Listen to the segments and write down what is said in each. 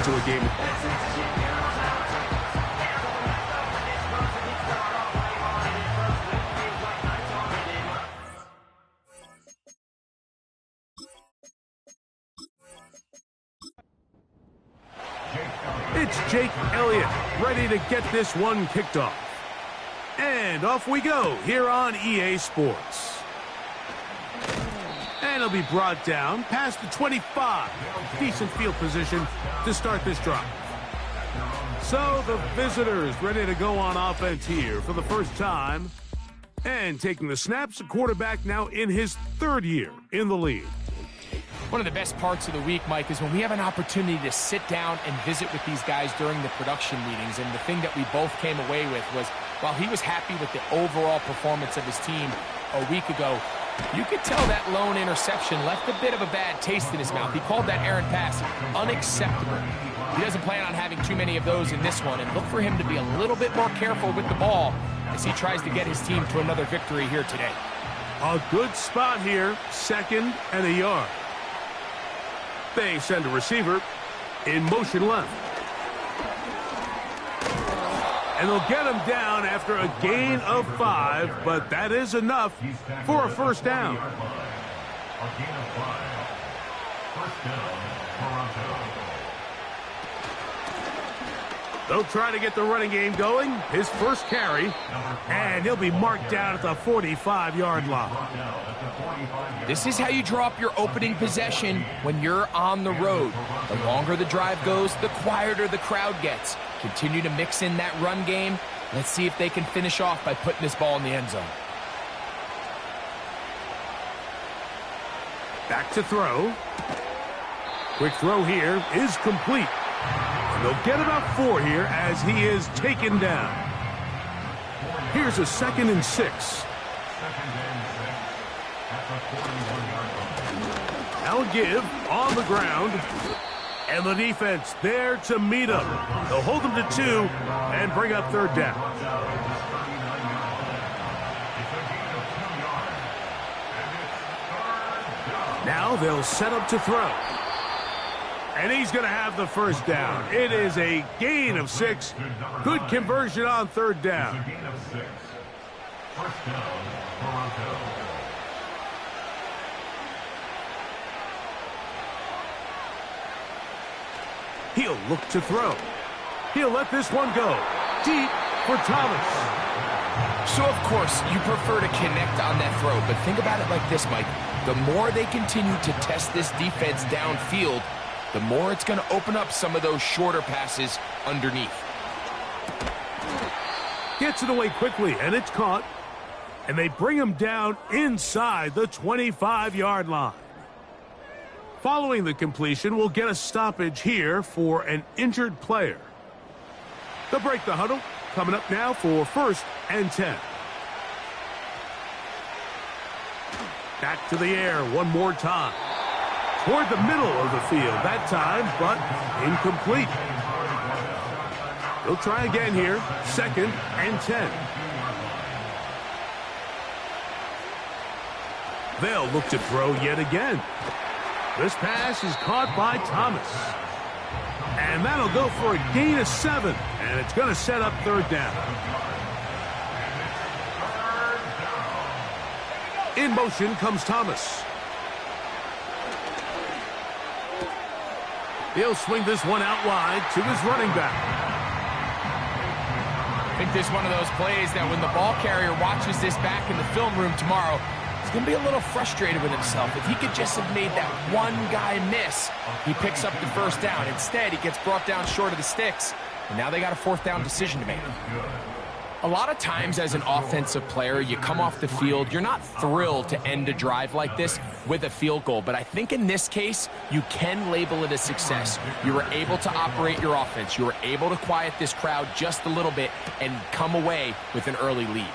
into a game. It's Jake Elliott, ready to get this one kicked off. And off we go here on EA Sports. And it'll be brought down past the 25. Decent field position to start this drive. So the visitors ready to go on offense here for the first time. And taking the snaps, a quarterback now in his third year in the league. One of the best parts of the week, Mike, is when we have an opportunity to sit down and visit with these guys during the production meetings. And the thing that we both came away with was, while he was happy with the overall performance of his team a week ago, you could tell that lone interception left a bit of a bad taste in his mouth. He called that errant pass unacceptable. He doesn't plan on having too many of those in this one, and look for him to be a little bit more careful with the ball as he tries to get his team to another victory here today. A good spot here, 2nd and a yard. They send a receiver in motion left. And they'll get him down after a gain of 5, but that is enough for a first down. They'll try to get the running game going. His first carry, and he'll be marked down at the 45-yard line. This is how you draw up your opening possession when you're on the road. The longer the drive goes, the quieter the crowd gets. Continue to mix in that run game. Let's see if they can finish off by putting this ball in the end zone. Back to throw. Quick throw here is complete. And they'll get about 4 here as he is taken down. Here's a 2nd and 6. Now give on the ground. And the defense there to meet him. They'll hold him to 2 and bring up 3rd down. Now they'll set up to throw. And he's going to have the first down. It is a gain of 6. Good conversion on 3rd down. He'll look to throw. He'll let this one go. Deep for Thomas. So, of course, you prefer to connect on that throw, but think about it like this, Mike. The more they continue to test this defense downfield, the more it's going to open up some of those shorter passes underneath. Gets it away quickly, and it's caught. And they bring him down inside the 25-yard line. Following the completion, we'll get a stoppage here for an injured player. They'll break the huddle. Coming up now for 1st and 10. Back to the air one more time. Toward the middle of the field that time, but incomplete. They'll try again here. 2nd and 10. They'll look to throw yet again. This pass is caught by Thomas. And that'll go for a gain of 7. And it's going to set up 3rd down. In motion comes Thomas. He'll swing this one out wide to his running back. I think this is one of those plays that when the ball carrier watches this back in the film room tomorrow, he's going to be a little frustrated with himself. If he could just have made that one guy miss, he picks up the first down. Instead, he gets brought down short of the sticks, and now they got a 4th down decision to make. A lot of times as an offensive player, you come off the field, you're not thrilled to end a drive like this with a field goal. But I think in this case, you can label it a success. You were able to operate your offense. You were able to quiet this crowd just a little bit and come away with an early lead.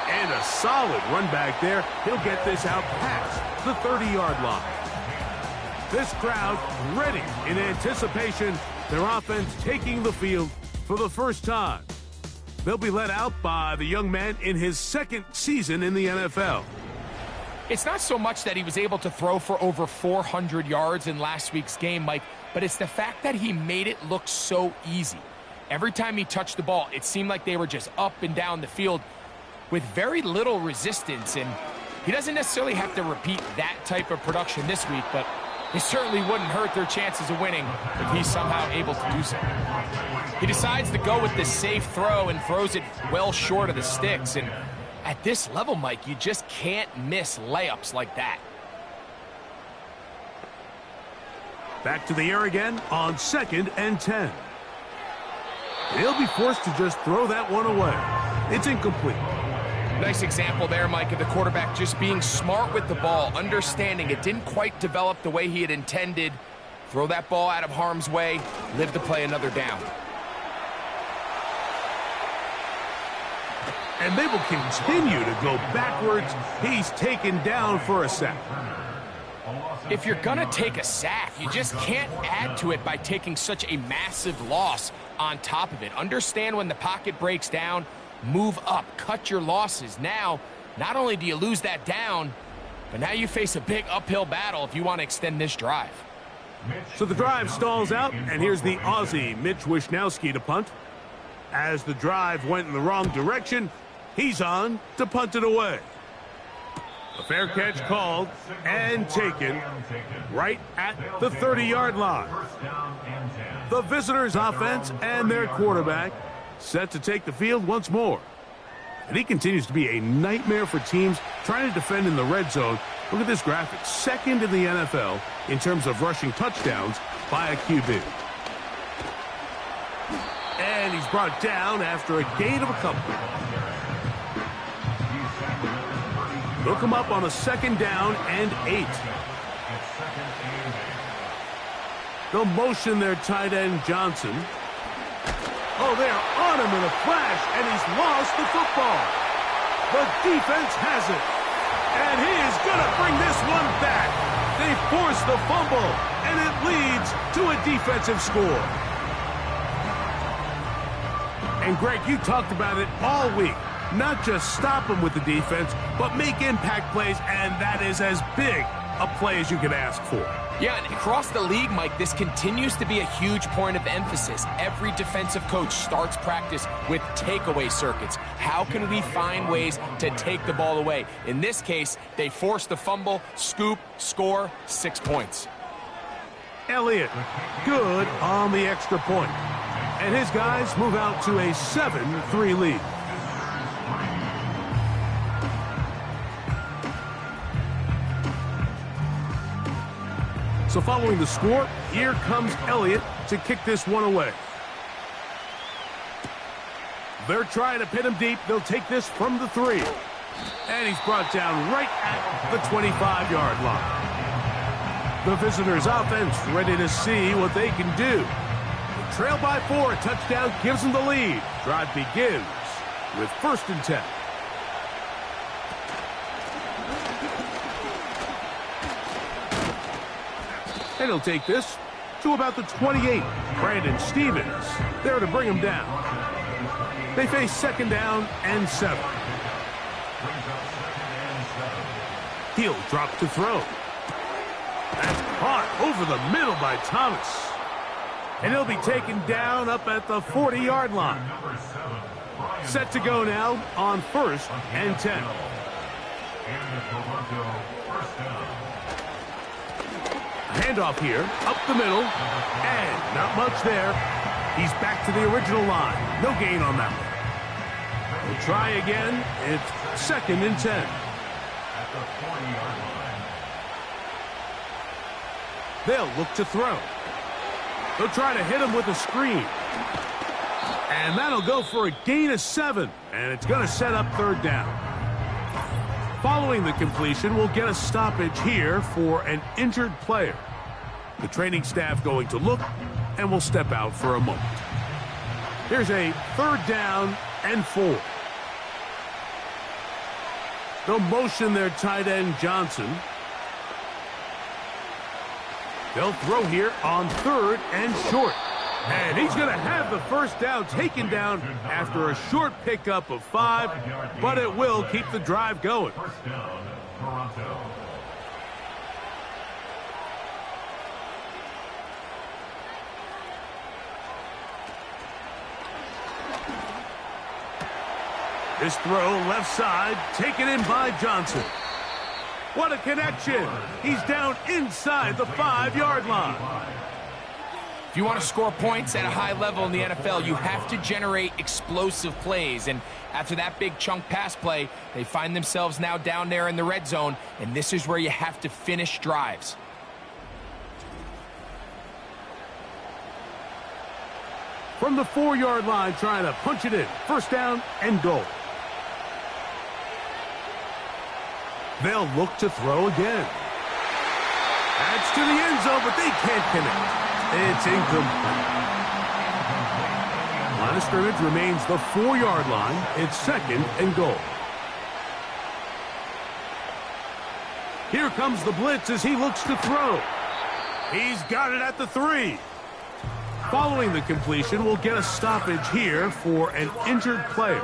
And a solid run back there. He'll get this out past the 30-yard line. This crowd ready in anticipation. Their offense taking the field for the first time. They'll be led out by the young man in his 2nd season in the NFL. It's not so much that he was able to throw for over 400 yards in last week's game, Mike, but it's the fact that he made it look so easy. Every time he touched the ball, it seemed like they were just up and down the field with very little resistance, and he doesn't necessarily have to repeat that type of production this week, but it certainly wouldn't hurt their chances of winning if he's somehow able to do so. He decides to go with the safe throw and throws it well short of the sticks, and at this level, Mike, you just can't miss layups like that. Back to the air again on 2nd and 10. He'll be forced to just throw that one away. It's incomplete. Nice example there, Mike, of the quarterback just being smart with the ball, understanding it didn't quite develop the way he had intended. Throw that ball out of harm's way, live to play another down. And they will continue to go backwards. He's taken down for a sack. If you're going to take a sack, you just can't add to it by taking such a massive loss on top of it. Understand when the pocket breaks down, move up, cut your losses. Now, not only do you lose that down, but now you face a big uphill battle if you want to extend this drive. So the drive stalls out, and here's the Aussie, Mitch Wishnowsky, to punt. As the drive went in the wrong direction, he's on to punt it away. A fair catch called and taken right at the 30-yard line. The visitors' offense and their quarterback set to take the field once more. And he continues to be a nightmare for teams trying to defend in the red zone. Look at this graphic. 2nd in the NFL in terms of rushing touchdowns by a QB. And he's brought down after a gain of a couple. They'll come up on a 2nd down and 8. They'll motion their tight end Johnson. Oh, they are on him in a flash, and he's lost the football. The defense has it. And he is going to bring this one back. They force the fumble, and it leads to a defensive score. And, Greg, you talked about it all week. Not just stop them with the defense, but make impact plays, and that is as big a play as you can ask for. Yeah, and across the league, Mike, this continues to be a huge point of emphasis. Every defensive coach starts practice with takeaway circuits. How can we find ways to take the ball away? In this case, they force the fumble, scoop, score, 6 points. Elliott, good on the extra point. And his guys move out to a 7-3 lead. So following the score, here comes Elliott to kick this one away. They're trying to pin him deep. They'll take this from the 3. And he's brought down right at the 25-yard line. The visitors' offense ready to see what they can do. They trail by 4. A touchdown gives them the lead. Drive begins with 1st and 10. And he'll take this to about the 28. Brandon Stevens there to bring him down. They face 2nd down and 7. He'll drop to throw. That's caught over the middle by Thomas. And he'll be taken down up at the 40-yard line. Set to go now on 1st and 10. Handoff here, up the middle, and not much there. He's back to the original line. No gain on that one. We'll try again. It's 2nd and 10. They'll look to throw. They'll try to hit him with a screen. And that'll go for a gain of 7, and it's going to set up 3rd down. Following the completion, we'll get a stoppage here for an injured player. The training staff going to look, and will step out for a moment. Here's a 3rd down and 4. They'll motion their tight end Johnson. They'll throw here on 3rd and short. And he's going to have the 1st down taken down after a short pickup of 5, but it will keep the drive going. Toronto. This throw left side, taken in by Johnson. What a connection. He's down inside the 5-yard line. If you want to score points at a high level in the NFL, you have to generate explosive plays. And after that big chunk pass play, they find themselves now down there in the red zone, and this is where you have to finish drives. From the 4-yard line, trying to punch it in. First down and goal. They'll look to throw again. That's to the end zone, but they can't connect. It's incomplete. Line of scrimmage remains the 4-yard line. It's second and goal. Here comes the blitz as he looks to throw. He's got it at the 3. Following the completion, we'll get a stoppage here for an injured player.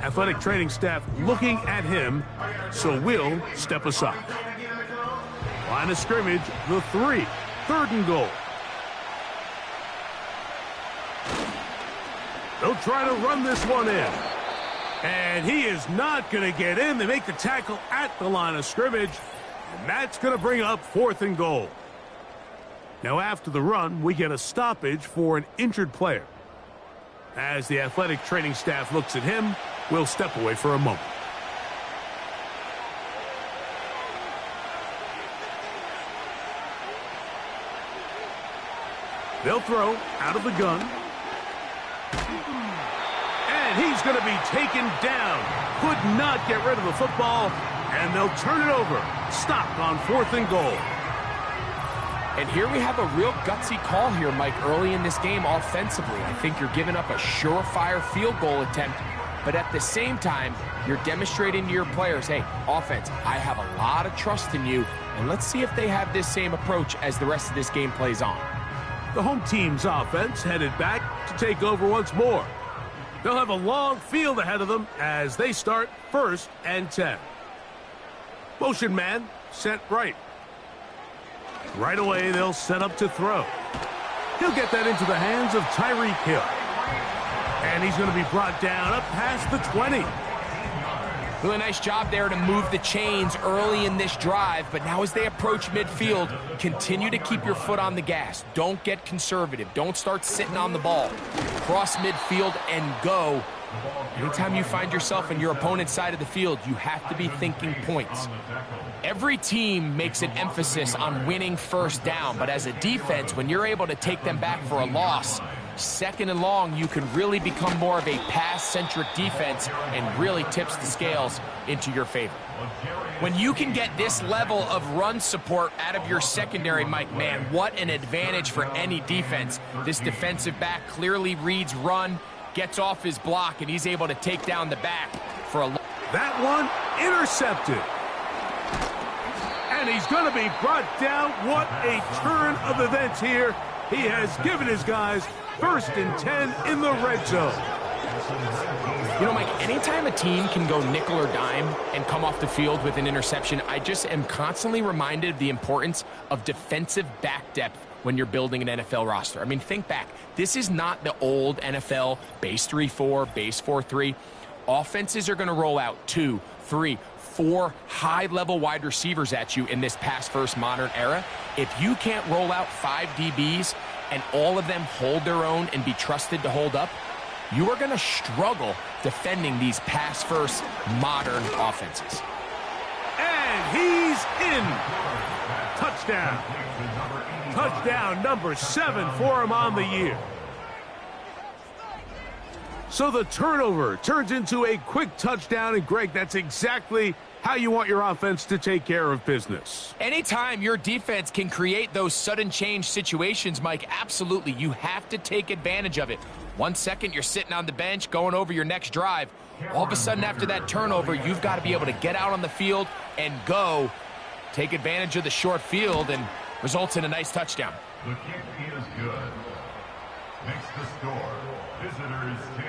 Athletic training staff looking at him, so we'll step aside. Line of scrimmage, the 3. Third and goal. They'll try to run this one in. And he is not going to get in. They make the tackle at the line of scrimmage. And that's going to bring up 4th and goal. Now after the run, we get a stoppage for an injured player. As the athletic training staff looks at him, we'll step away for a moment. They'll throw out of the gun. And he's going to be taken down. Could not get rid of the football. And they'll turn it over. Stopped on 4th and goal. And here we have a real gutsy call here, Mike, early in this game offensively. I think you're giving up a surefire field goal attempt, but at the same time, you're demonstrating to your players, hey, offense, I have a lot of trust in you, and let's see if they have this same approach as the rest of this game plays on. The home team's offense headed back to take over once more. They'll have a long field ahead of them as they start 1st and 10. Motion man set right. Right away, they'll set up to throw. He'll get that into the hands of Tyreek Hill. And he's going to be brought down up past the 20. Really nice job there to move the chains early in this drive, but now as they approach midfield, continue to keep your foot on the gas. Don't get conservative. Don't start sitting on the ball. Cross midfield and go. Anytime you find yourself in your opponent's side of the field, you have to be thinking points. Every team makes an emphasis on winning first down, but as a defense, when you're able to take them back for a loss, 2nd and long, you can really become more of a pass-centric defense and really tips the scales into your favor. When you can get this level of run support out of your secondary, Mike, man, what an advantage for any defense. This defensive back clearly reads run, gets off his block, and he's able to take down the back for a... That one intercepted. And he's going to be brought down. What a turn of events here. He has given his guys 1st and 10 in the red zone. You know, Mike, anytime a team can go nickel or dime and come off the field with an interception, I just am constantly reminded of the importance of defensive back depth when you're building an NFL roster. I mean, think back. This is not the old NFL base 3-4, base 4-3. Offenses are going to roll out 2, 3, 4 high-level wide receivers at you in this pass-first modern era. If you can't roll out 5 DBs and all of them hold their own and be trusted to hold up, you are going to struggle defending these pass-first modern offenses. And he's in. Touchdown. Touchdown number 7 for him on the year. So the turnover turns into a quick touchdown, and Greg, that's exactly how you want your offense to take care of business. Anytime your defense can create those sudden change situations, Mike, absolutely, you have to take advantage of it. 1 second, you're sitting on the bench going over your next drive. All of a sudden, after that turnover, you've got to be able to get out on the field and go. Take advantage of the short field and results in a nice touchdown. The kick is good. Makes the score. Visitors 10.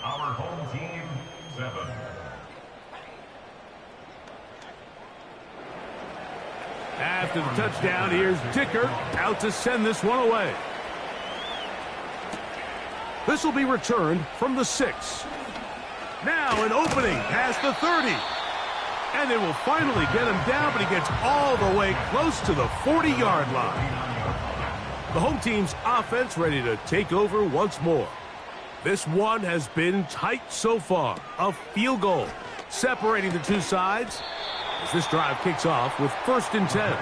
Our home team 7. After the touchdown, here's Dicker out to send this one away. This will be returned from the 6. Now an opening past the 30. And they will finally get him down, but he gets all the way close to the 40-yard line. The home team's offense ready to take over once more. This one has been tight so far. A field goal separating the two sides as this drive kicks off with 1st and 10.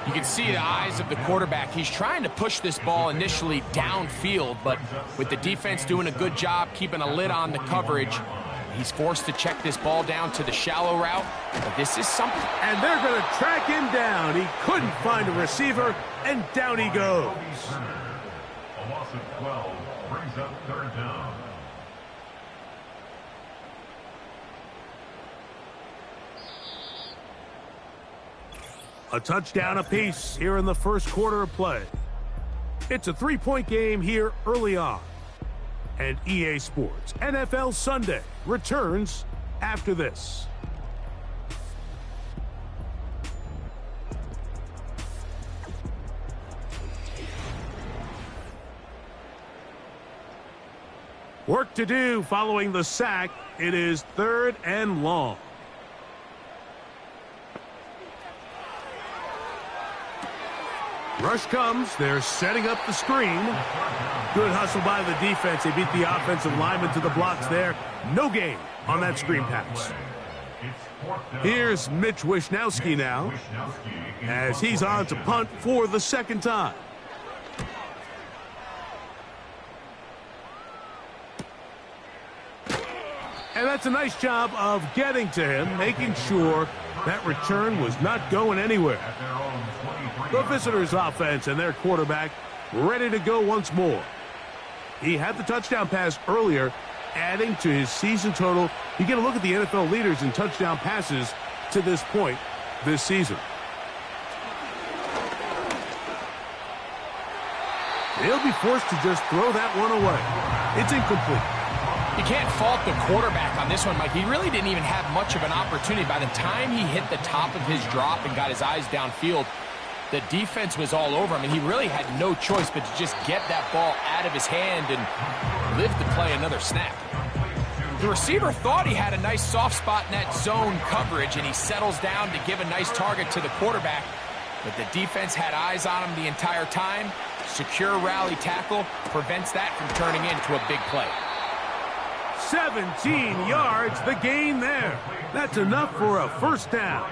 You can see the eyes of the quarterback. He's trying to push this ball initially downfield, but with the defense doing a good job keeping a lid on the coverage, he's forced to check this ball down to the shallow route. But this is something. And they're going to track him down. He couldn't find a receiver, and down he goes. A loss of 12 brings up 3rd down. A touchdown apiece here in the first quarter of play. It's a 3-point game here early on. And EA Sports NFL Sunday returns after this. Work to do following the sack. It is 3rd and long. Rush comes. They're setting up the screen. Good hustle by the defense. They beat the offensive lineman to the blocks there. No gain on that screen pass. Here's Mitch Wishnowsky now as he's on to punt for the 2nd time. And that's a nice job of getting to him, making sure that return was not going anywhere. The visitors' offense and their quarterback ready to go once more. He had the touchdown pass earlier, adding to his season total. You get a look at the NFL leaders in touchdown passes to this point this season. They'll be forced to just throw that one away. It's incomplete. You can't fault the quarterback on this one, Mike. He really didn't even have much of an opportunity. By the time he hit the top of his drop and got his eyes downfield, the defense was all over him, and he really had no choice but to just get that ball out of his hand and live to play another snap. The receiver thought he had a nice soft spot in that zone coverage, and he settles down to give a nice target to the quarterback. But the defense had eyes on him the entire time. Secure rally tackle prevents that from turning into a big play. 17 yards, the gain there. That's enough for a 1st down.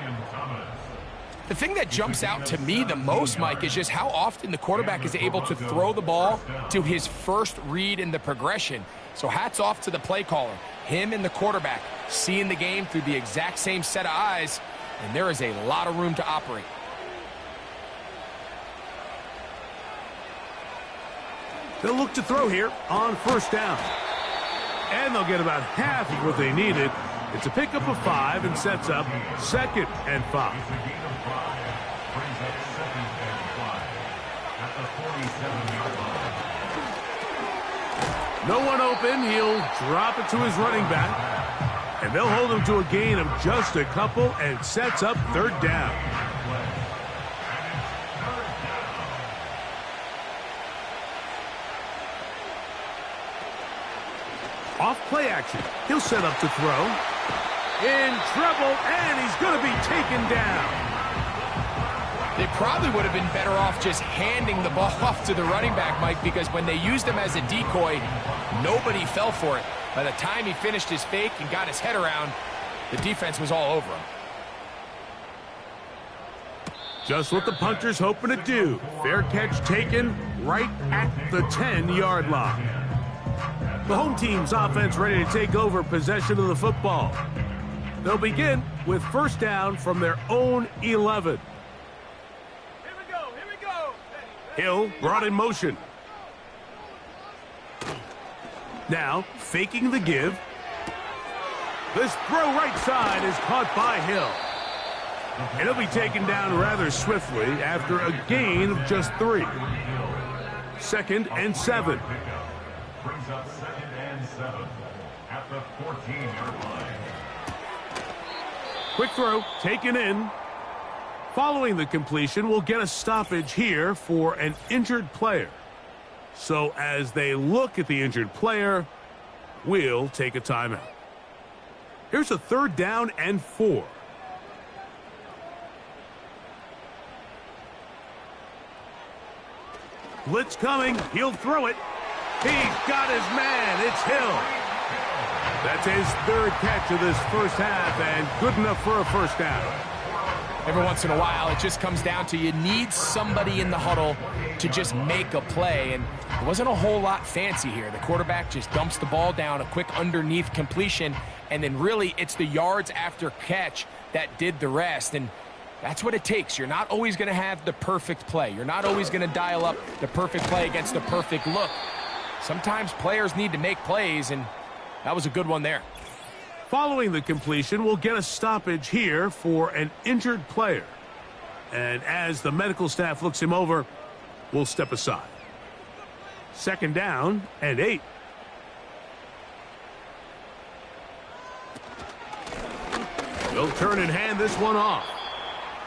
The thing that jumps out to me the most, Mike, is just how often the quarterback is able to throw the ball to his first read in the progression. So hats off to the play caller. Him and the quarterback seeing the game through the exact same set of eyes, and there is a lot of room to operate. They'll look to throw here on 1st down. And they'll get about half of what they needed. It's a pickup of 5 and sets up 2nd and 5. No one open. He'll drop it to his running back. And they'll hold him to a gain of just a couple and sets up 3rd down. Off play action. He'll set up to throw. In trouble, and he's going to be taken down. They probably would have been better off just handing the ball off to the running back, Mike, because when they used him as a decoy, nobody fell for it. By the time he finished his fake and got his head around, the defense was all over him. Just what the punter's hoping to do. Fair catch taken right at the 10-yard line. The home team's offense ready to take over possession of the football. They'll begin with 1st down from their own 11. Here we go. Hill brought in motion. Now faking the give. This throw right side is caught by Hill. And he'll be taken down rather swiftly after a gain of just 3. 2nd and 7. Brings up 2nd and 7 at the 14-yard line. Quick throw taken in Following the completion, we'll get a stoppage here for an injured player. So as they look at the injured player, we'll take a timeout. Here's a 3rd down and 4. Blitz coming. He'll throw it. He's got his man. It's Hill. That's his 3rd catch of this first half, and good enough for a first down. Every once in a while, it just comes down to you need somebody in the huddle to just make a play, and it wasn't a whole lot fancy here. The quarterback just dumps the ball down, a quick underneath completion, and then really it's the yards after catch that did the rest, and that's what it takes. You're not always going to have the perfect play. You're not always going to dial up the perfect play against the perfect look. Sometimes players need to make plays, and that was a good one there. Following the completion, we'll get a stoppage here for an injured player. And as the medical staff looks him over, we'll step aside. 2nd down and 8. He'll turn and hand this one off.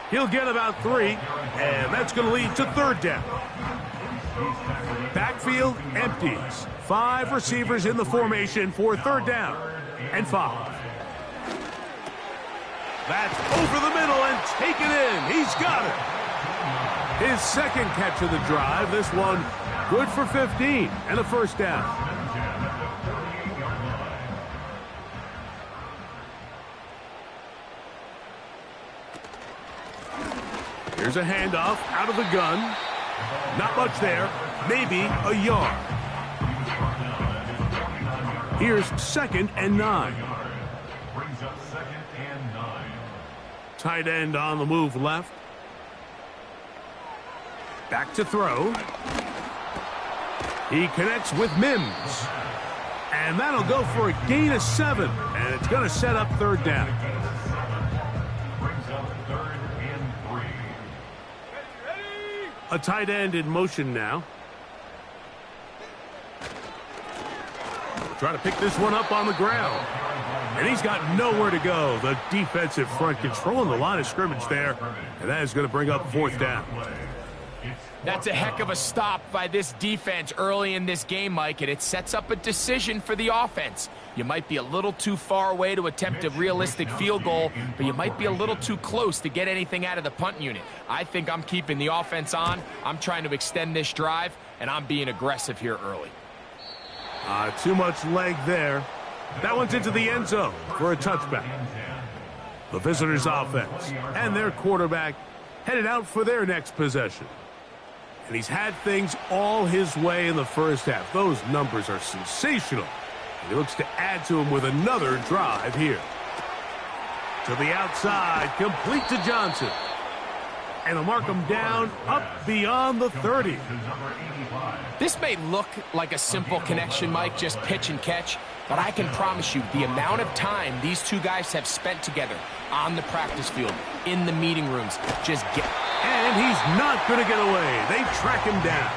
He'll get about 3, and that's going to lead to 3rd down. Backfield empties. 5 receivers in the formation for 3rd down and 5. That's over the middle and taken in. He's got it. His 2nd catch of the drive. This one good for 15 and a first down. Here's a handoff out of the gun. Not much there. Maybe a yard. Here's 2nd and 9. Brings up 2nd and 9. Tight end on the move left. Back to throw. He connects with Mims. And that'll go for a gain of 7. And it's going to set up 3rd down. Brings up 3rd and 3. A tight end in motion now. Try to pick this one up on the ground. And he's got nowhere to go. The defensive front controlling the line of scrimmage there. And that is going to bring up 4th down. That's a heck of a stop by this defense early in this game, Mike, and it sets up a decision for the offense. You might be a little too far away to attempt a realistic field goal, but you might be a little too close to get anything out of the punt unit. I think I'm keeping the offense on. I'm trying to extend this drive, and I'm being aggressive here early. Too much leg there. That one's into the end zone for a touchback. The visitors' offense and their quarterback headed out for their next possession. And he's had things all his way in the first half. Those numbers are sensational. And he looks to add to them with another drive here. To the outside, complete to Johnson. And they'll mark him down up beyond the 30. This may look like a simple connection, Mike, just pitch and catch, but I can promise you the amount of time these two guys have spent together on the practice field, in the meeting rooms, just get... And he's not going to get away. They track him down.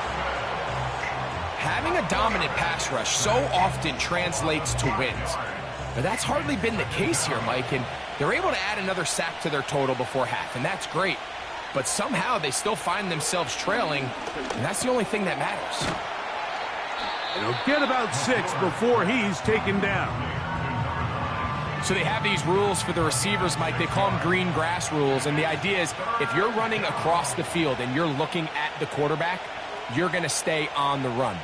Having a dominant pass rush so often translates to wins. But that's hardly been the case here, Mike, and they're able to add another sack to their total before half, and that's great. But somehow they still find themselves trailing, and that's the only thing that matters. He'll get about 6 before he's taken down. So they have these rules for the receivers, Mike. They call them green grass rules, and the idea is if you're running across the field and you're looking at the quarterback, you're going to stay on the run.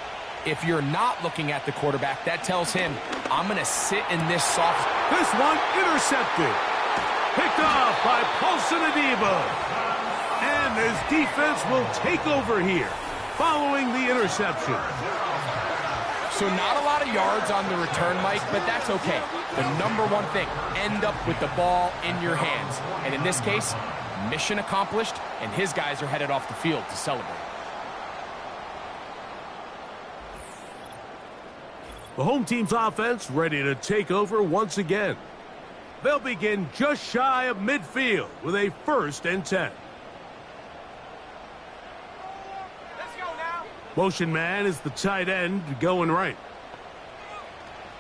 If you're not looking at the quarterback, that tells him, I'm going to sit in this soft... This one intercepted. Picked off by Paulson Adebo. And his defense will take over here following the interception. So not a lot of yards on the return, Mike, but that's okay. The number one thing, end up with the ball in your hands. And in this case, mission accomplished, and his guys are headed off the field to celebrate. The home team's offense ready to take over once again. They'll begin just shy of midfield with a 1st and 10. Let's go now. Motion man is the tight end going right.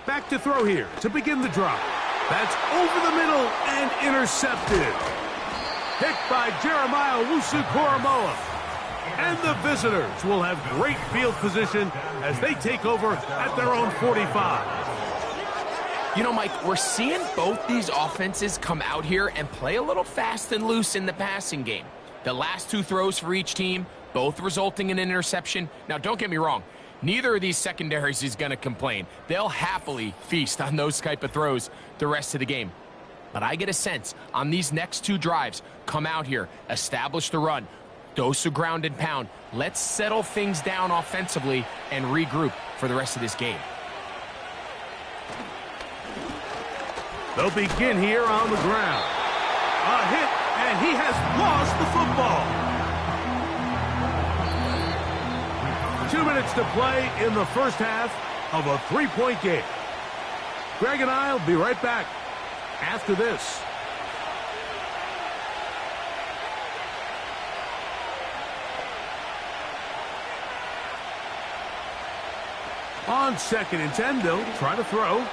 Back to throw here to begin the drop. That's over the middle and intercepted. picked by Jeremiah Wusu-Koromoa. And the visitors will have great field position as they take over at their own 45. You know, Mike, we're seeing both these offenses come out here and play a little fast and loose in the passing game. The last two throws for each team, both resulting in an interception. Now, don't get me wrong. Neither of these secondaries is going to complain. They'll happily feast on those type of throws the rest of the game. But I get a sense on these next two drives, come out here, establish the run, dose of ground and pound. Let's settle things down offensively and regroup for the rest of this game. They'll begin here on the ground. A hit, and he has lost the football. 2 minutes to play in the first half of a 3-point game. Greg and I will be right back after this. On 2nd and 10, they'll try to throw.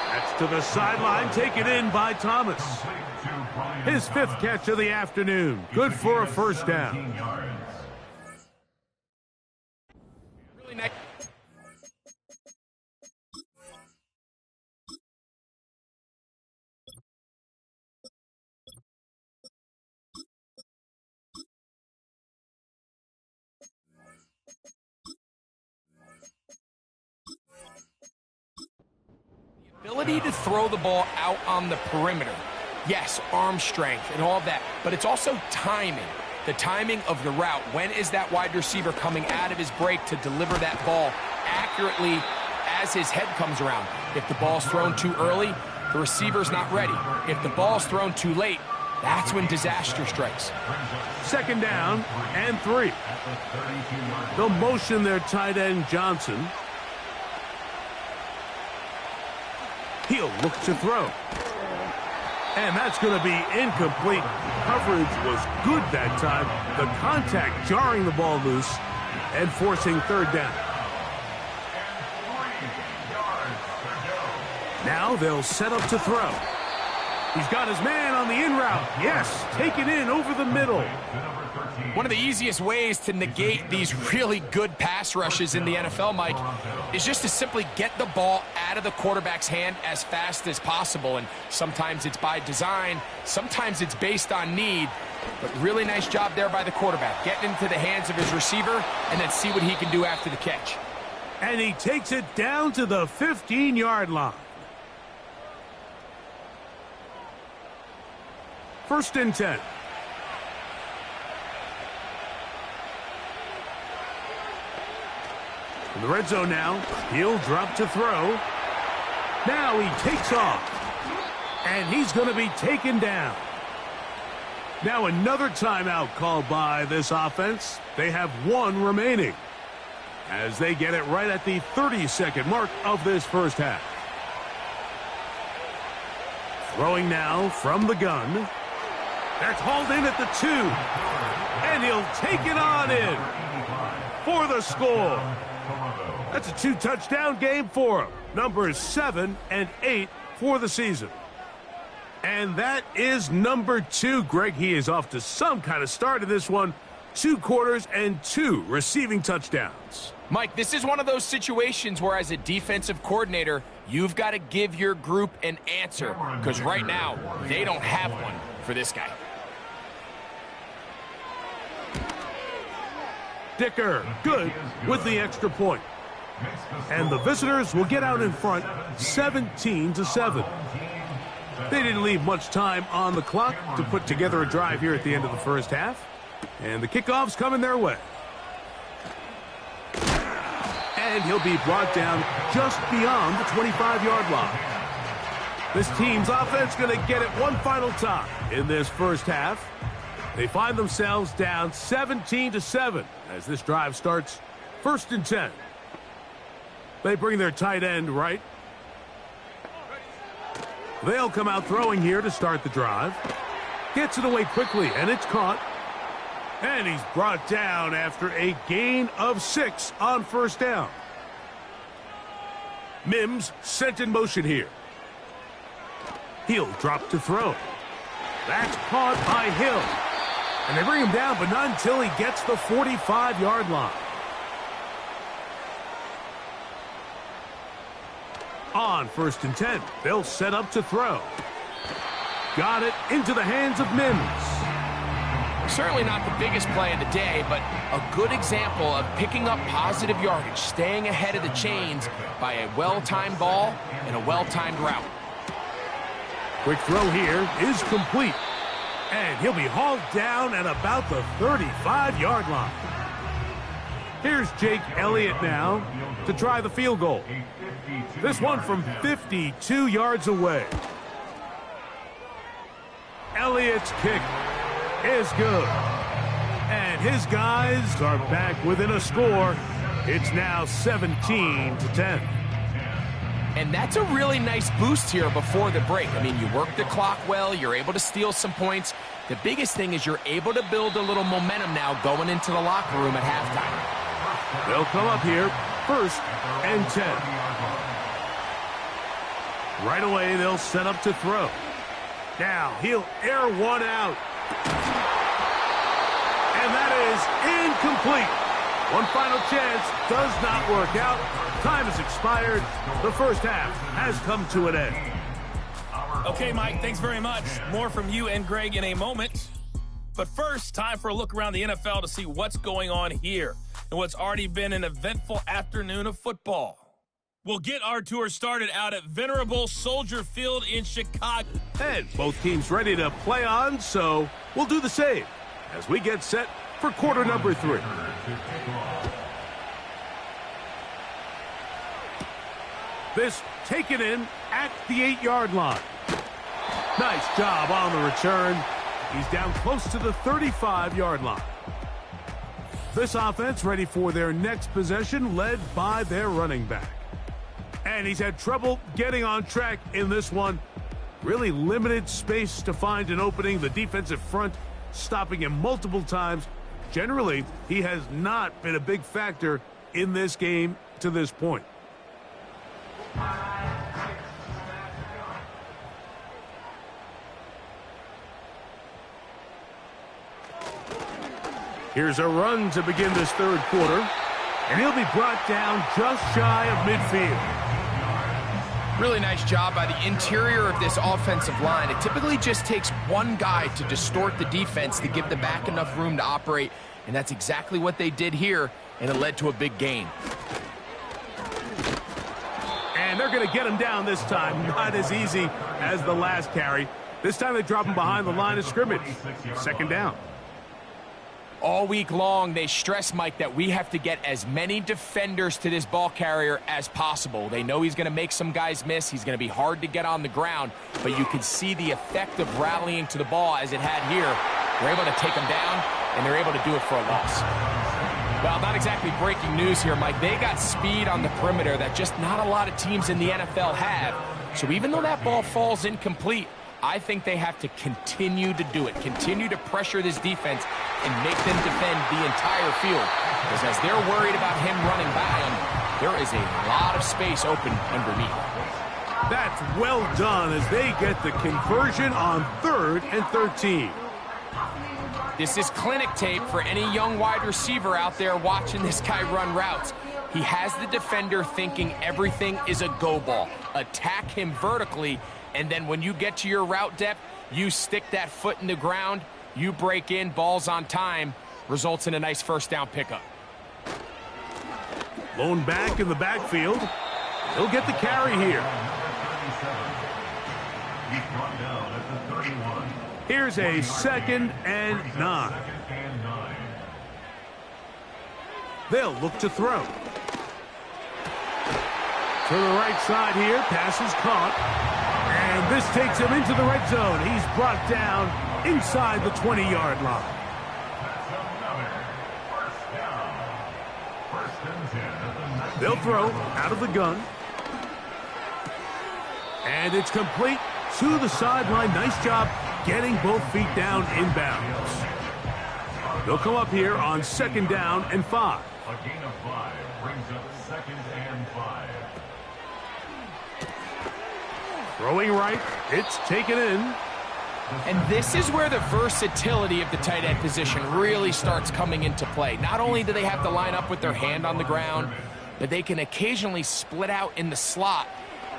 That's to the sideline, taken in by Thomas. His 5th catch of the afternoon. Good for a first down. Ability to throw the ball out on the perimeter. Yes, arm strength and all of that, but it's also timing. The timing of the route. When is that wide receiver coming out of his break to deliver that ball accurately as his head comes around? If the ball's thrown too early, the receiver's not ready. If the ball's thrown too late, that's when disaster strikes. 2nd down and 3. They'll motion their tight end Johnson. He'll look to throw. And that's going to be incomplete. Coverage was good that time. The contact jarring the ball loose and forcing 3rd down. Now they'll set up to throw. He's got his man on the in route. Yes, taken in over the middle. One of the easiest ways to negate these really good pass rushes in the NFL, Mike, is just to simply get the ball out of the quarterback's hand as fast as possible. And sometimes it's by design, sometimes it's based on need. But really nice job there by the quarterback, getting into the hands of his receiver and then see what he can do after the catch. And he takes it down to the 15-yard line. 1st and 10. In the red zone now, he'll drop to throw. Now he takes off. And he's going to be taken down. Now another timeout called by this offense. They have 1 remaining as they get it right at the 30-second mark of this first half. Throwing now from the gun. That's hauled in at the 2. And he'll take it on in for the score. That's a 2-touchdown game for him. Numbers 7 and 8 for the season. And that is number 2. Greg, he is off to some kind of start in this one. 2 quarters and 2 receiving touchdowns. Mike, this is one of those situations where as a defensive coordinator, you've got to give your group an answer. Because right now, they don't have one for this guy. Dicker, good with the extra point. And the visitors will get out in front 17-7. They didn't leave much time on the clock to put together a drive here at the end of the first half. And the kickoff's coming their way. And he'll be brought down just beyond the 25-yard line. This team's offense going to get it one final time in this first half. They find themselves down 17-7 as this drive starts 1st and 10. They bring their tight end right. They'll come out throwing here to start the drive. Gets it away quickly, and it's caught. And he's brought down after a gain of 6 on 1st down. Mims sent in motion here. He'll drop to throw. That's caught by Hill. And they bring him down, but not until he gets the 45-yard line. On 1st and 10, they'll set up to throw. Got it into the hands of Mims. Certainly not the biggest play of the day, but a good example of picking up positive yardage, staying ahead of the chains by a well-timed ball and a well-timed route. Quick throw here is complete. And he'll be hauled down at about the 35-yard line. Here's Jake Elliott now to try the field goal. This one from 52 yards away. Elliott's kick is good. And his guys are back within a score. It's now 17-10. And that's a really nice boost here before the break. I mean, you work the clock well, you're able to steal some points. The biggest thing is you're able to build a little momentum now going into the locker room at halftime. They'll come up here, 1st and 10. Right away, they'll set up to throw. Now, he'll air one out. And that is incomplete. One final chance does not work out. Time has expired. The first half has come to an end. Okay, Mike, thanks very much. More from you and Greg in a moment. But first, time for a look around the NFL to see what's going on here and what's already been an eventful afternoon of football. We'll get our tour started out at Venerable Soldier Field in Chicago. And both teams ready to play on, so we'll do the same as we get set for quarter number 3. This taken in at the 8-yard line. Nice job on the return. He's down close to the 35-yard line. This offense ready for their next possession, led by their running back. And he's had trouble getting on track in this one. Really limited space to find an opening. The defensive front stopping him multiple times. Generally, he has not been a big factor in this game to this point. Here's a run to begin this third quarter, and he'll be brought down just shy of midfield. Really nice job by the interior of this offensive line. It typically just takes one guy to distort the defense to give the back enough room to operate, and that's exactly what they did here, and it led to a big gain. And they're going to get him down this time. Not as easy as the last carry. This time they drop him behind the line of scrimmage. 2nd down. All week long, they stress, Mike, that we have to get as many defenders to this ball carrier as possible. They know he's going to make some guys miss. He's going to be hard to get on the ground, but you can see the effect of rallying to the ball as it had here. They're able to take him down, and they're able to do it for a loss. Well, not exactly breaking news here, Mike. They got speed on the perimeter that just not a lot of teams in the NFL have. So even though that ball falls incomplete, I think they have to continue to do it, continue to pressure this defense and make them defend the entire field. Because as they're worried about him running by them, there is a lot of space open underneath. That's well done as they get the conversion on 3rd and 13. This is clinic tape for any young wide receiver out there watching this guy run routes. He has the defender thinking everything is a go ball. Attack him vertically, and then when you get to your route depth, you stick that foot in the ground, you break in, balls on time, results in a nice 1st down pickup. Lone back in the backfield. He'll get the carry here. Here's a 2nd and 9. They'll look to throw. To the right side here, pass is caught. And this takes him into the red zone. He's brought down inside the 20-yard line. They'll throw out of the gun. And it's complete to the sideline. Nice job getting both feet down inbounds. They'll come up here on 2nd down and 5. A gain of 5 brings up 2nd and 5. Throwing right, it's taken in. And this is where the versatility of the tight end position really starts coming into play. Not only do they have to line up with their hand on the ground, but they can occasionally split out in the slot.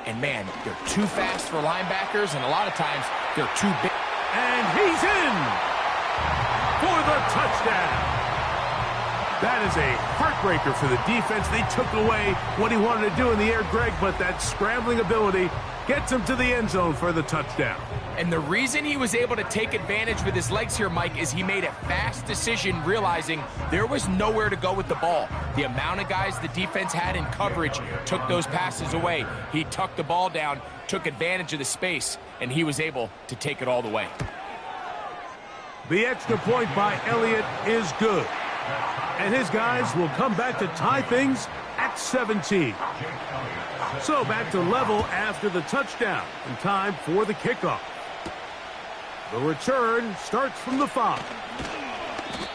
And man, they're too fast for linebackers, and a lot of times they're too big. And he's in for the touchdown. That is a heartbreaker for the defense. They took away what he wanted to do in the air, Greg, but that scrambling ability gets him to the end zone for the touchdown. And the reason he was able to take advantage with his legs here, Mike, is he made a fast decision realizing there was nowhere to go with the ball. The amount of guys the defense had in coverage took those passes away. He tucked the ball down, took advantage of the space, and he was able to take it all the way. The extra point by Elliott is good. And his guys will come back to tie things at 17. So back to level after the touchdown, and time for the kickoff. The return starts from the 5.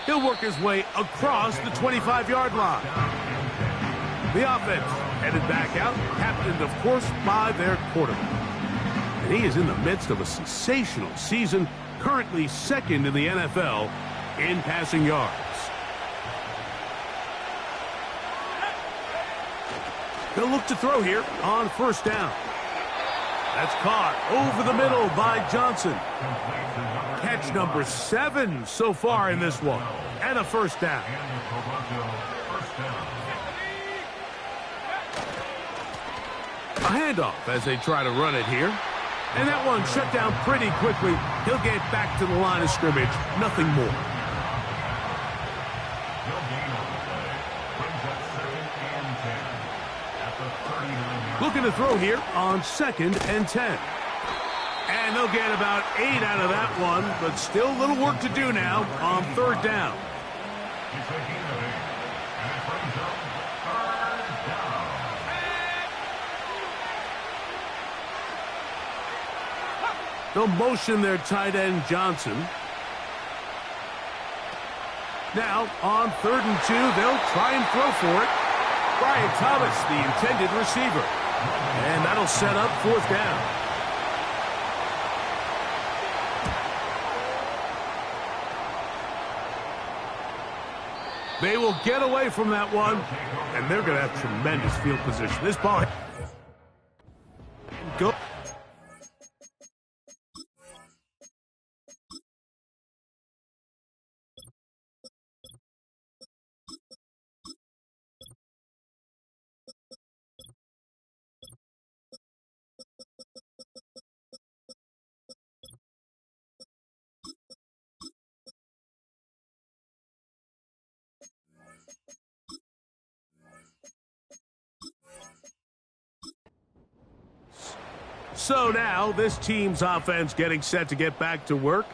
He'll work his way across the 25-yard line. The offense headed back out, captained, of course, by their quarterback. And he is in the midst of a sensational season, currently second in the NFL in passing yards. They'll look to throw here on first down. That's caught over the middle by Johnson. Catch number 7 so far in this one. And a first down. A handoff as they try to run it here. And that one shut down pretty quickly. He'll get back to the line of scrimmage. Nothing more. Looking to throw here on 2nd and 10. And they'll get about 8 out of that one, but still a little work to do now on 3rd down. They'll motion their tight end Johnson. Now on 3rd and 2, they'll try and throw for it. Brian Thomas, the intended receiver. And that'll set up 4th down. They will get away from that one, and they're going to have tremendous field position. This ball go. So now, this team's offense getting set to get back to work.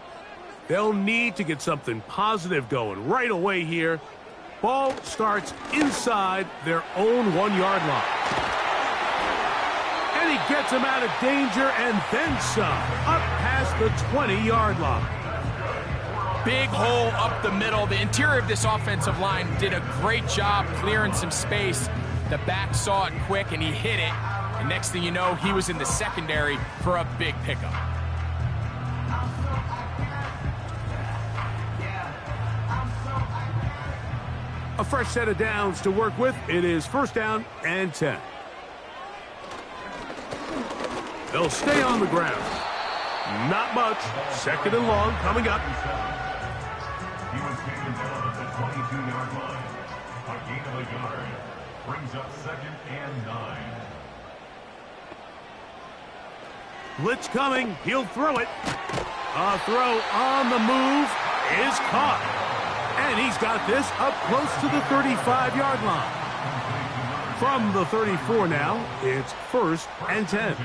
They'll need to get something positive going right away here. Ball starts inside their own 1-yard line. And he gets them out of danger and then some, up past the 20-yard line. Big hole up the middle. The interior of this offensive line did a great job clearing some space. The back saw it quick, and he hit it. And next thing you know, he was in the secondary for a big pickup. A fresh set of downs to work with. It is 1st down and 10. They'll stay on the ground. Not much. 2nd and long coming up. He was taken down at the 22-yard line. A gain of a yard. Brings up 2nd and 9. Blitz coming. He'll throw it. A throw on the move is caught. And he's got this up close to the 35-yard line. From the 34 now, it's 1st and 10.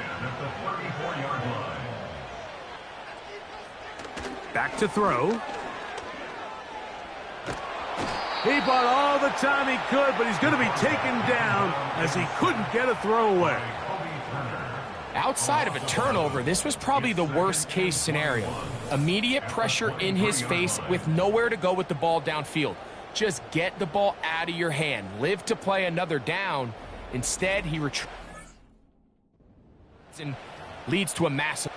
Back to throw. He bought all the time he could, but he's going to be taken down as he couldn't get a throw away. Outside of a turnover, this was probably the worst-case scenario. Immediate pressure in his face with nowhere to go with the ball downfield. Just get the ball out of your hand. Live to play another down. Instead, he retreats and leads to a massive...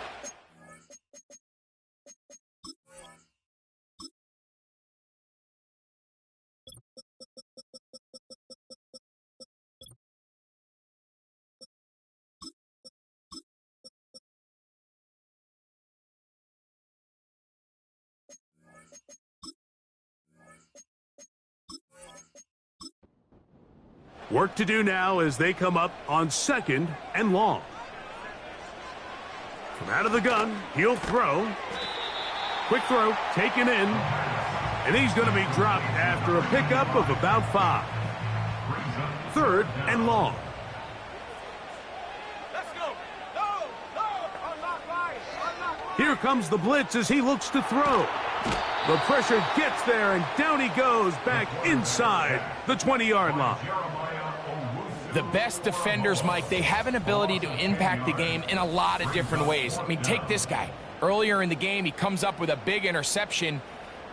Work to do now as they come up on 2nd and long. From out of the gun, he'll throw. Quick throw, taken in. And he's going to be dropped after a pickup of about 5. 3rd and long. Let's go. Go. Unlock line. Here comes the blitz as he looks to throw. The pressure gets there, and down he goes back inside the 20-yard line. The best defenders, Mike, they have an ability to impact the game in a lot of different ways. I mean, take this guy. Earlier in the game, he comes up with a big interception.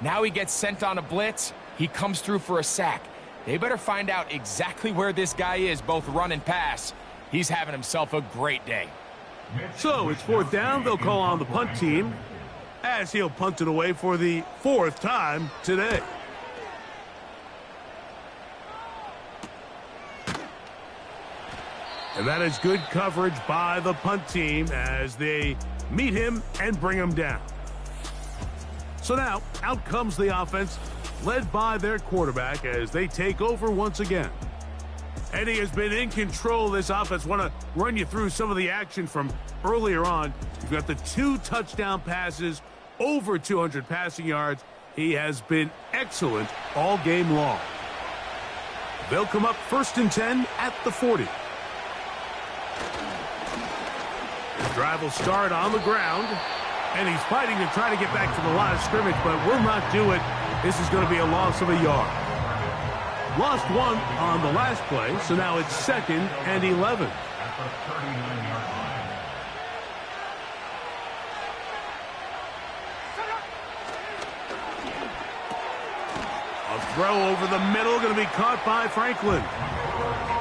Now he gets sent on a blitz. He comes through for a sack. They better find out exactly where this guy is, both run and pass. He's having himself a great day. So it's 4th down. They'll call on the punt team as he'll punt it away for the 4th time today. And that is good coverage by the punt team as they meet him and bring him down. So now, out comes the offense, led by their quarterback as they take over once again. And he has been in control of this offense. Want to run you through some of the action from earlier on. You've got the 2 touchdown passes, over 200 passing yards. He has been excellent all game long. They'll come up 1st and 10 at the 40. The drive will start on the ground, and he's fighting to try to get back to the line of scrimmage, but will not do it. This is going to be a loss of a yard. Lost 1 on the last play, so now it's 2nd and 11. At the 39-yard line. A throw over the middle, going to be caught by Franklin.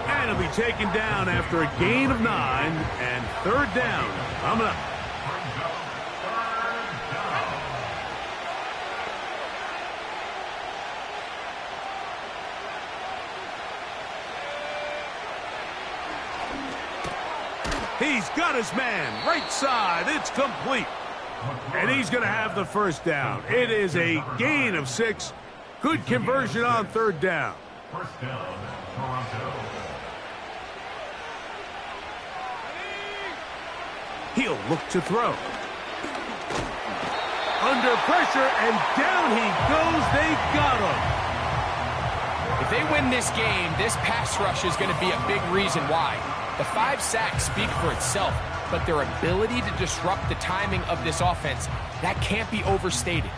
And he'll be taken down after a gain of 9, and 3rd down coming up. He's got his man, right side, it's complete. And he's going to have the 1st down. It is a gain of 6. Good conversion on 3rd down. 1st down, Toronto. He'll look to throw. Under pressure, and down he goes. They got him. If they win this game, this pass rush is going to be a big reason why. The 5 sacks speak for itself, but their ability to disrupt the timing of this offense, that can't be overstated.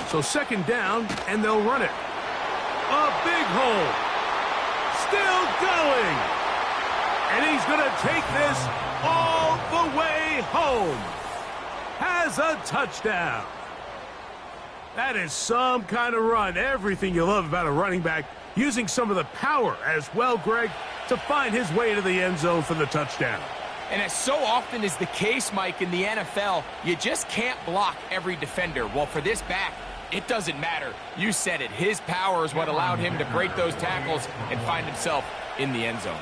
So 2nd down, and they'll run it. A big hole. Still going. And he's going to take this all the way home. Has a touchdown. That is some kind of run. Everything you love about a running back. Using some of the power as well, Greg, to find his way to the end zone for the touchdown. And as so often is the case, Mike, in the NFL, you just can't block every defender. Well, for this back, it doesn't matter. You said it. His power is what allowed him to break those tackles and find himself in the end zone.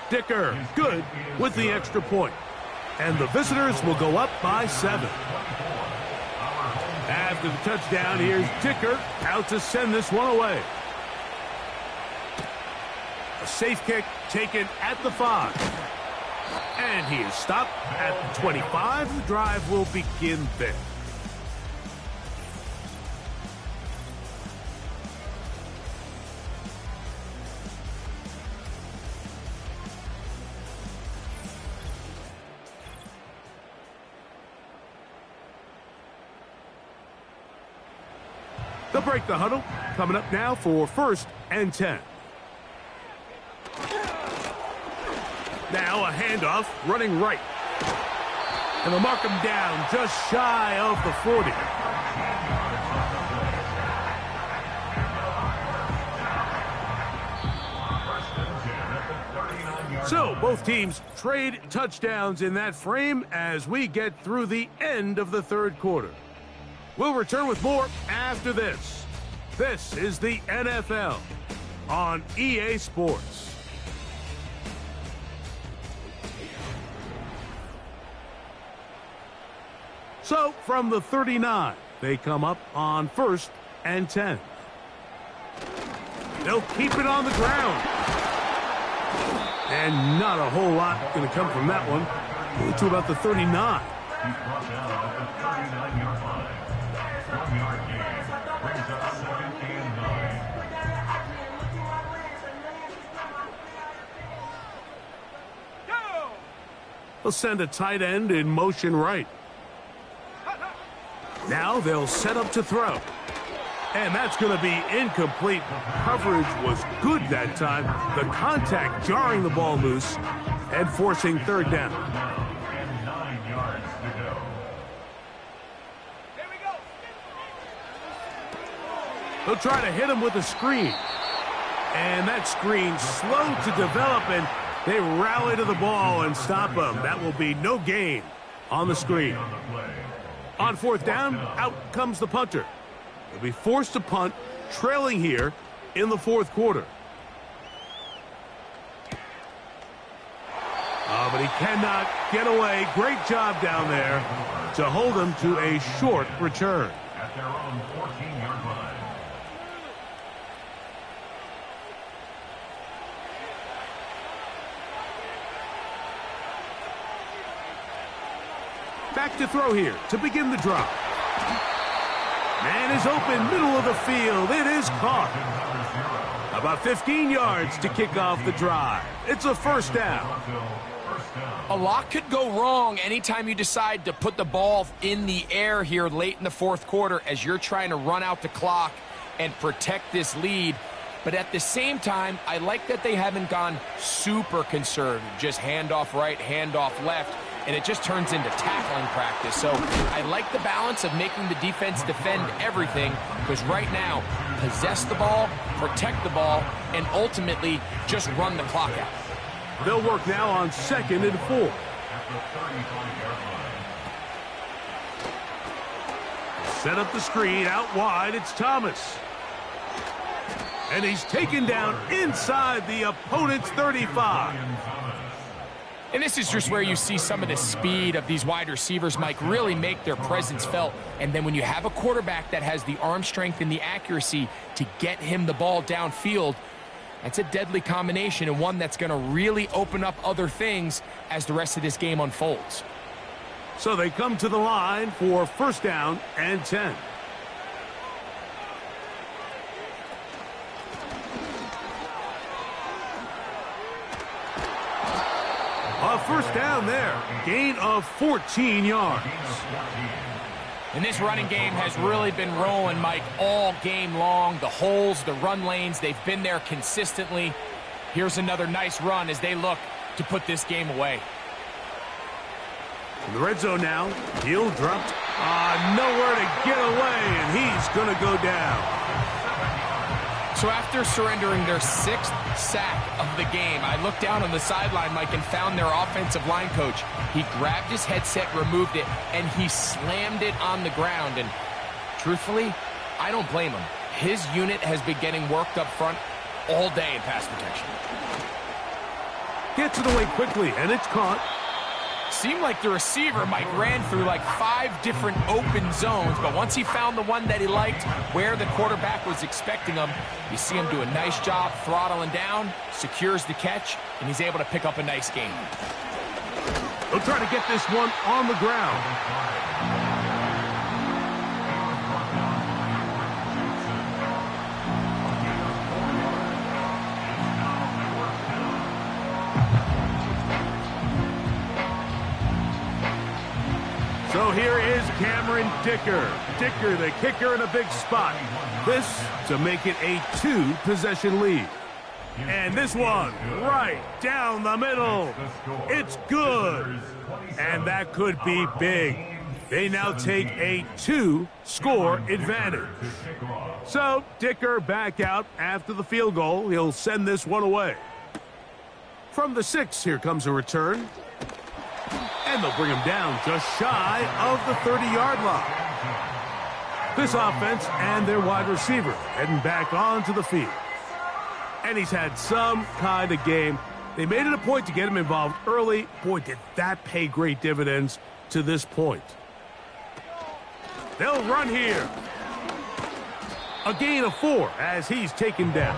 Dicker, good with the extra point. And the visitors will go up by 7. After the touchdown, here's Dicker out to send this one away. A safe kick taken at the 5. And he is stopped at the 25. The drive will begin there. They'll break the huddle. Coming up now for 1st and 10. Now a handoff, running right. And they'll mark him down just shy of the 40. So both teams trade touchdowns in that frame as we get through the end of the 3rd quarter. We'll return with more after this. This is the NFL on EA Sports. So, from the 39, they come up on 1st and 10. They'll keep it on the ground. And not a whole lot going to come from that one. To about the 39. He's brought down at the 39-yard line. 1-yard gain. Brings up 2nd and 9. Go! They'll send a tight end in motion right. Now they'll set up to throw. And that's going to be incomplete. Coverage was good that time. The contact jarring the ball loose and forcing 3rd down. And 9 yards to go. Here we go! They'll try to hit him with a screen. And that screen slow to develop, and they rally to the ball and stop him. That will be no gain on the screen. On 4th down, out comes the punter. They'll be forced to punt, trailing here in the 4th quarter. But he cannot get away. Great job down there to hold him to a short return. At their own 14-yard line. Back to throw here to begin the drive. Man is open, middle of the field. It is caught. About 15 yards to kick off the drive. It's a 1st down. A lot could go wrong anytime you decide to put the ball in the air here late in the 4th quarter as you're trying to run out the clock and protect this lead. But at the same time, I like that they haven't gone super conservative. Just handoff right, handoff left, and it just turns into tackling practice. So I like the balance of making the defense defend everything, because right now, possess the ball, protect the ball, and ultimately just run the clock out. They'll work now on 2nd and 4. At the 35-yard line. Set up the screen out wide. It's Thomas. And he's taken down inside the opponent's 35. And this is just where you see some of the speed of these wide receivers, Mike, really make their presence felt. And then when you have a quarterback that has the arm strength and the accuracy to get him the ball downfield, that's a deadly combination and one that's going to really open up other things as the rest of this game unfolds. So they come to the line for 1st down and 10. A 1st down there. Gain of 14 yards. And this running game has really been rolling, Mike, all game long. The holes, the run lanes, they've been there consistently. Here's another nice run as they look to put this game away. In the red zone now, heel dropped. Nowhere to get away, and he's going to go down. So after surrendering their 6th sack of the game, I looked down on the sideline, Mike, and found their offensive line coach. He grabbed his headset, removed it, and he slammed it on the ground. And truthfully, I don't blame him. His unit has been getting worked up front all day in pass protection. Gets it away quickly, and it's caught. Seemed like the receiver, Mike, ran through like 5 different open zones, but once he found the one that he liked, where the quarterback was expecting him, you see him do a nice job throttling down, secures the catch, and he's able to pick up a nice gain. They'll try to get this one on the ground. So here is Cameron Dicker. Dicker, the kicker, in a big spot. This to make it a 2-possession lead. And this one right down the middle. It's good. And that could be big. They now take a 2-score advantage. So Dicker back out after the field goal. He'll send this one away. From the 6, here comes a return. And they'll bring him down just shy of the 30-yard line. This offense and their wide receiver heading back onto the field. And he's had some kind of game. They made it a point to get him involved early. Boy, did that pay great dividends to this point. They'll run here. A gain of 4 as he's taken down.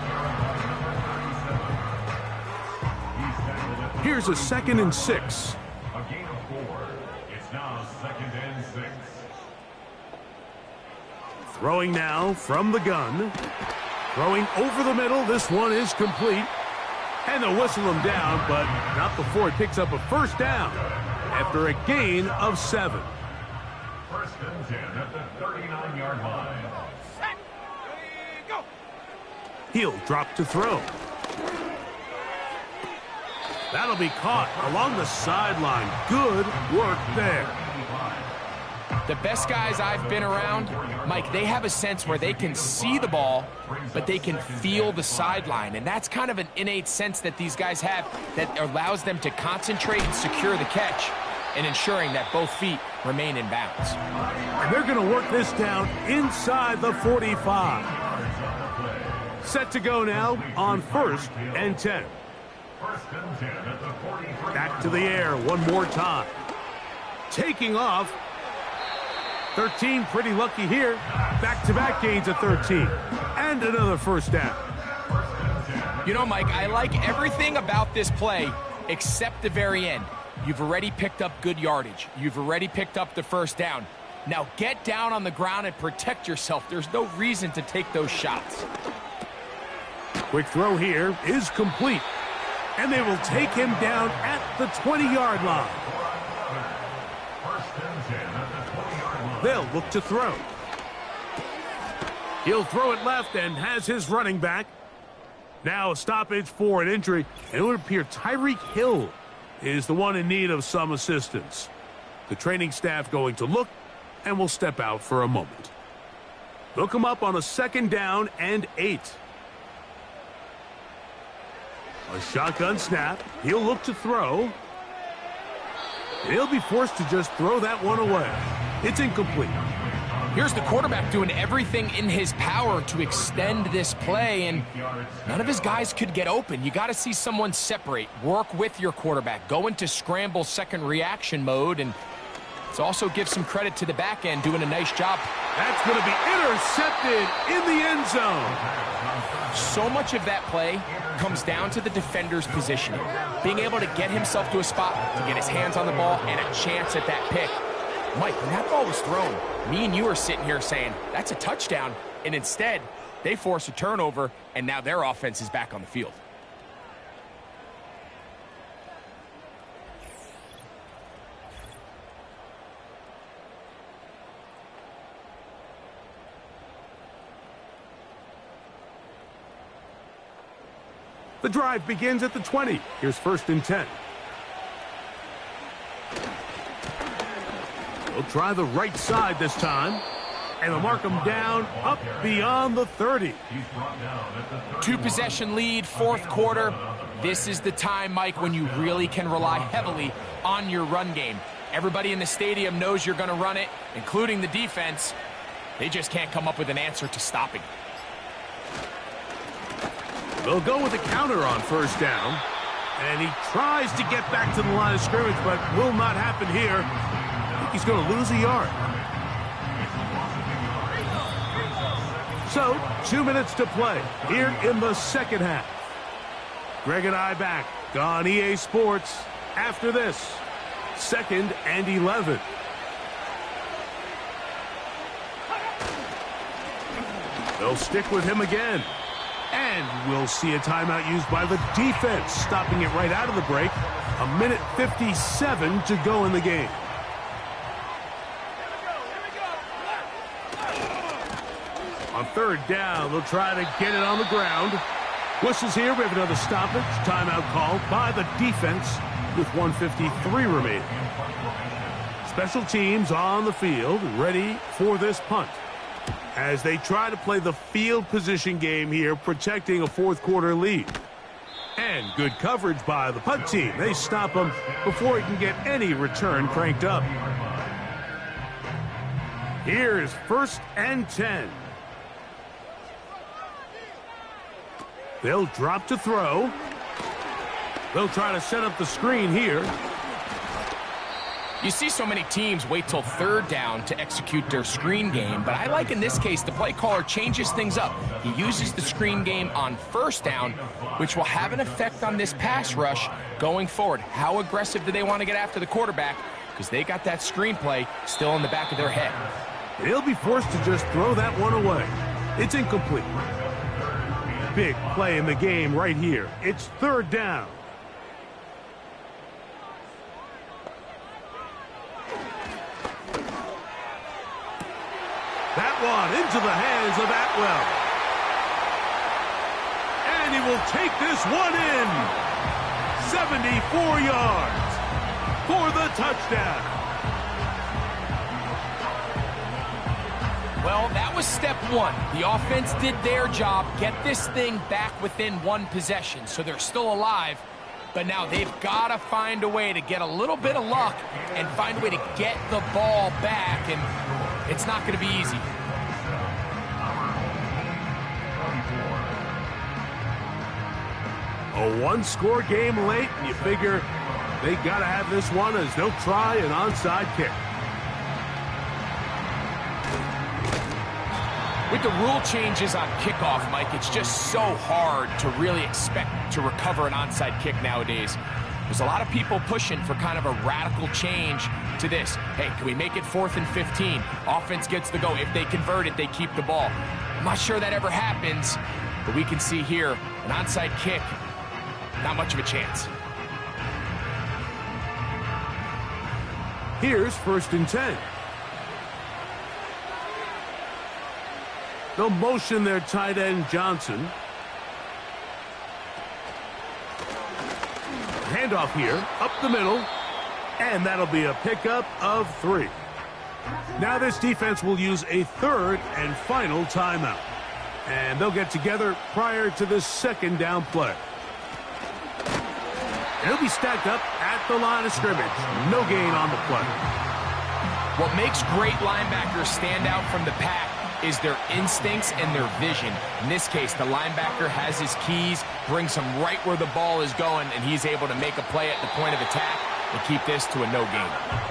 Here's a 2nd and 6. A gain of 4. It's now 2nd and 6. Throwing now from the gun. Throwing over the middle. This one is complete. And they'll whistle him down, but not before he picks up a first down after a gain of 7. 1st and 10 at the 39-yard line. Set. Go. He'll drop to throw. That'll be caught along the sideline. Good work there. The best guys I've been around, Mike, they have a sense where they can see the ball, but they can feel the sideline. And that's kind of an innate sense that these guys have that allows them to concentrate and secure the catch and ensuring that both feet remain in bounds. And they're going to work this down inside the 45. Set to go now on 1st and 10. 1st and 10 at the 43. Back to the air one more time. Taking off. 13, pretty lucky here. Back-to-back gains of 13. And another first down. You know, Mike, I like everything about this play except the very end. You've already picked up good yardage. You've already picked up the first down. Now get down on the ground and protect yourself. There's no reason to take those shots. Quick throw here is complete. And they will take him down at the 20-yard line. They'll look to throw. He'll throw it left and has his running back. Now a stoppage for an injury. And it would appear Tyreek Hill is the one in need of some assistance. The training staff going to look and will step out for a moment. They'll come up on a 2nd down and 8. A shotgun snap. He'll look to throw. He'll be forced to just throw that one away. It's incomplete. Here's the quarterback doing everything in his power to extend this play, and none of his guys could get open. You got to see someone separate, work with your quarterback, go into scramble second reaction mode, and let's also give some credit to the back end doing a nice job. That's going to be intercepted in the end zone. So much of that play comes down to the defender's positioning, being able to get himself to a spot, to get his hands on the ball, and a chance at that pick. Mike, when that ball was thrown, me and you are sitting here saying, that's a touchdown, and instead, they force a turnover, and now their offense is back on the field. The drive begins at the 20. Here's 1st and 10. They'll try the right side this time. And they'll mark him down up beyond the 30. 2-possession lead, 4th quarter. This is the time, Mike, when you really can rely heavily on your run game. Everybody in the stadium knows you're going to run it, including the defense. They just can't come up with an answer to stopping. They'll go with a counter on 1st down. And he tries to get back to the line of scrimmage, but will not happen here. I think he's going to lose a yard. So, 2 minutes to play here in the 2nd half. Greg and I back on EA Sports after this. 2nd and 11. They'll stick with him again. And we'll see a timeout used by the defense, stopping it right out of the break. 1:57 to go in the game. On 3rd down, they'll try to get it on the ground. Whistles here. We have another stoppage. Timeout called by the defense with 1:53 remaining. Special teams on the field, ready for this punt, as they try to play the field position game here, protecting a 4th quarter lead. And good coverage by the punt team. They stop him before he can get any return cranked up. Here's 1st and 10. They'll drop to throw. They'll try to set up the screen here. You see so many teams wait till 3rd down to execute their screen game, but I like in this case the play caller changes things up. He uses the screen game on 1st down, which will have an effect on this pass rush going forward. How aggressive do they want to get after the quarterback? Because they got that screen play still in the back of their head. They'll be forced to just throw that one away. It's incomplete. Big play in the game right here. It's 3rd down. That one into the hands of Atwell. And he will take this one in. 74 yards for the touchdown. Well, that was step 1. The offense did their job, get this thing back within 1 possession, so they're still alive. But now they've got to find a way to get a little bit of luck and find a way to get the ball back, and it's not going to be easy. A 1-score game late, and you figure they got to have this one as they'll try an onside kick. With the rule changes on kickoff, Mike, it's just so hard to really expect to recover an onside kick nowadays. There's a lot of people pushing for kind of a radical change to this. Hey, can we make it 4th and 15? Offense gets the go. If they convert it, they keep the ball. I'm not sure that ever happens, but we can see here an onside kick, not much of a chance. Here's 1st and 10. They'll motion their tight end, Johnson. Handoff here, up the middle, and that'll be a pickup of 3. Now this defense will use a 3rd and final timeout. And they'll get together prior to the 2nd down play. It'll be stacked up at the line of scrimmage. No gain on the play. What makes great linebackers stand out from the pack is their instincts and their vision. In this case, the linebacker has his keys, brings him right where the ball is going, and he's able to make a play at the point of attack and keep this to a no gain.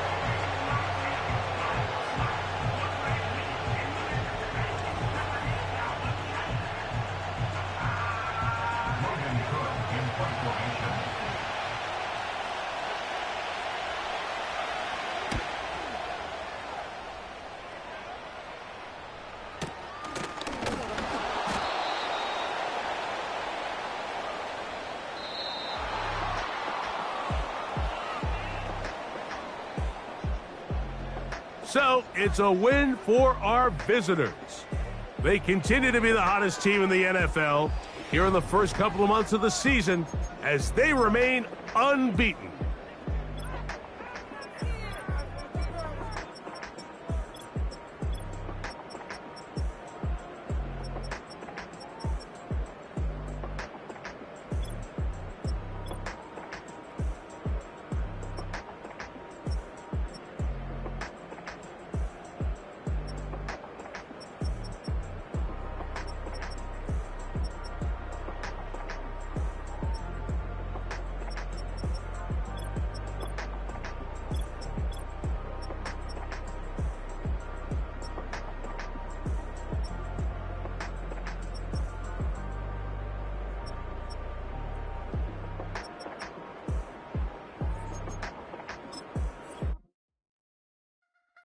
So, it's a win for our visitors. They continue to be the hottest team in the NFL here in the first couple of months of the season as they remain unbeaten.